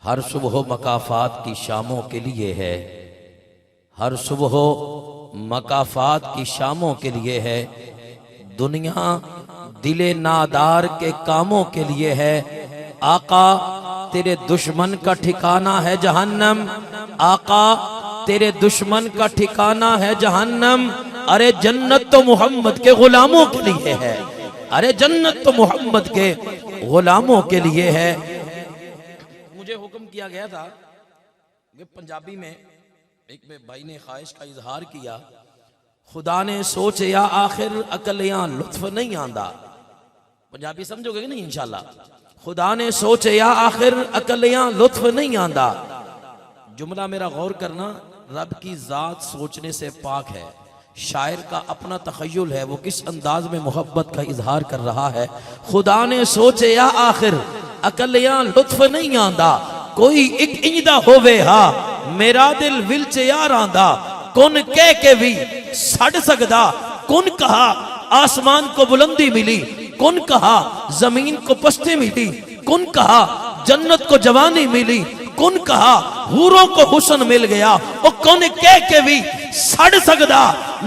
ہر صبح مکافات کی شاموں کے لیے ہے، ہر صبح مکافات کی شاموں کے لیے ہے، دنیا دل نادار کے کاموں کے لیے ہے۔ آقا تیرے دشمن کا ٹھکانہ ہے جہنم، آقا تیرے دشمن کا ٹھکانہ ہے جہنم، ارے جنت تو محمد کے غلاموں کے لیے ہے، ارے جنت تو محمد کے غلاموں کے لیے ہے۔ مجھے حکم کیا گیا تھا کہ پنجابی میں ایک بھائی نے خواہش کا اظہار کیا، خدا نے سوچے یا آخر عقلیاں لطف نہیں آندا، پنجابی سمجھو گے کہ نہیں انشاءاللہ؟ خدا نے سوچے یا آخر عقلیاں لطف نہیں آندا۔ جملہ میرا غور کرنا، رب کی ذات سوچنے سے پاک ہے، شاعر کا اپنا تخیل ہے، وہ کس انداز میں محبت کا اظہار کر رہا ہے۔ خدا نے سوچے یا آخر عقلیاں لطف نہیں آندا، کوئی ایک انجدہ ہووے ہا میرا دل ولچ یار آندا، کن کہہ کے بھی سڑ سکدا، کن کہا آسمان کو بلندی ملی، کن کہا زمین کو پستی ملی، کن کہا جنت کو جوانی ملی، کن کہا حوروں کو حسن مل گیا، او کن کہہ کے بھی سڑ سکدا،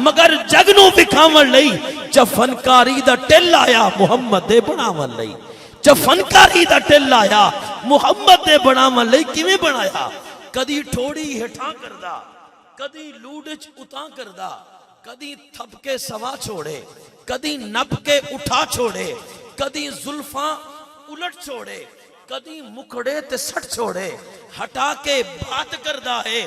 مگر جگ نو وکھاون لئی جب فنکاری دا ٹل آیا محمد دے بناون لئی، جب فنکاری دا ٹل آیا محمد دے بناون لئی کیویں بنایا؟ کدی ٹھوڑی ہٹھاں کردا، کدی لوڈچ اتاں کردا، کدی تھپ کے سوا چھوڑے، کدی نپ کے اٹھا چھوڑے، کدی زلفاں الٹ چھوڑے، کدی مکھڑے تے سٹ چھوڑے، ہٹا کے بات کردہ ہے،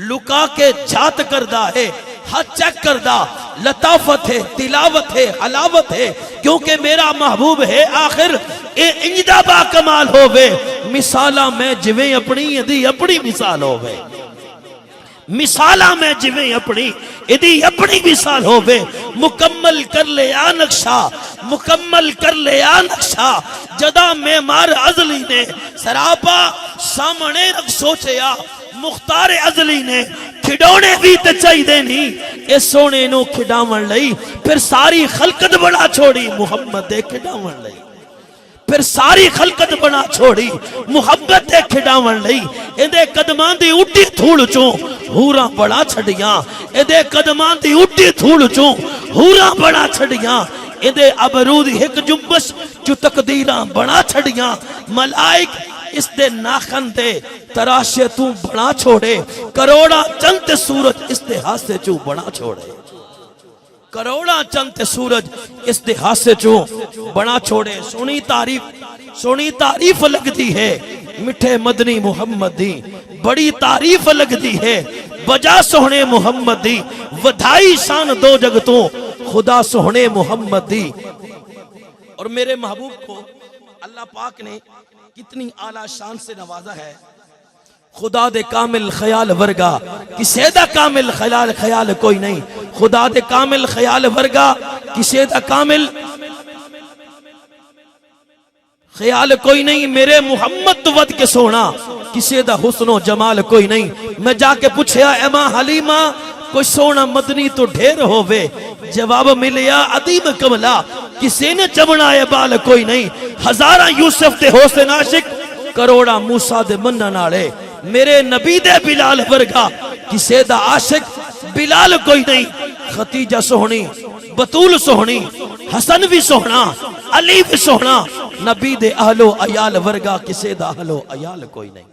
لکا کے جات کردہ ہے، ہاتھ چیک کردہ، لطافت ہے، تلاوت ہے، حلاوت ہے، کیونکہ میرا محبوب ہے آخر اے انجدہ با کمال ہووے، مثالہ میں جویں اپنی ادھی اپنی مثال ہووے، مثالہ میں جویں اپنی ادھی اپنی مثال ہووے، مکمل کر لے آ نقشہ، مکمل کر لے آ نقشہ، جدا معمار ازلی نے سراپا سامنے رکھ سوچیا، مختار ازلی نے کھڈونے بھی تے چاہی دے نہیں، اس سونے نو کھڈاون لئی، پھر ساری خلقت بڑا چھوڑی محمد دے کھڈاون لئی، پھر ساری خلقت بنا چھوڑی محبت دے کھڈاون لئی، ایدے قدمان دی اٹھی دھوڑ چوں ہوراں بڑا چھڑیاں، ایدے قدمان دی اٹھی دھوڑ چوں ہوراں بڑا چھڑیاں، ایدے ابرود ہک جنبش جو تقدیراں بڑا چھڑیاں، ملائک اس دے ناخن دے تراشے تو بڑا چھوڑے، کروڑا چند سورج اس دے ہاسے چوں بڑا چھوڑے، کروڑا چند سورج اس دے ہاسے چوں بڑا چھوڑے۔ سونی تعریف لگ دی ہے مٹھے مدنی محمد دی، بڑی تعریف لگ دی ہے بجا سوہنے محمد دی، ودھائی شان دو جگتوں خدا سوہنے محمد دی۔ اور میرے محبوب کو اللہ پاک نے کتنی اعلیٰ شان سے نوازا ہے، خدا دے کامل خیال ورگا کسے دا کامل خیال کوئی نہیں، خدا دے کامل خیال ورگا کسے دا کامل خیال کوئی نہیں، میرے محمد تو ود کے سونا کسے دا حسن و جمال کوئی نہیں۔ میں جا کے پوچھیا اے ماں حلیمہ کوئی سونا مدنی تو ڈھیر ہووے، جواب ملیا عدیم کملا کسے نے چمڑائے بال کوئی نہیں، ہزارہ یوسف دے حسن عاشق کروڑا موسیٰ دے منن آڑے، میرے نبی دے بلال ورگا کسے دا عاشق بلال کوئی نہیں۔ ختیجہ سوہنی، بطول سوہنی، حسن بھی سوہنا، علی بھی سوہنا، نبی دے اہل و عیال ورگا کسے دا اہل و عیال کوئی نہیں۔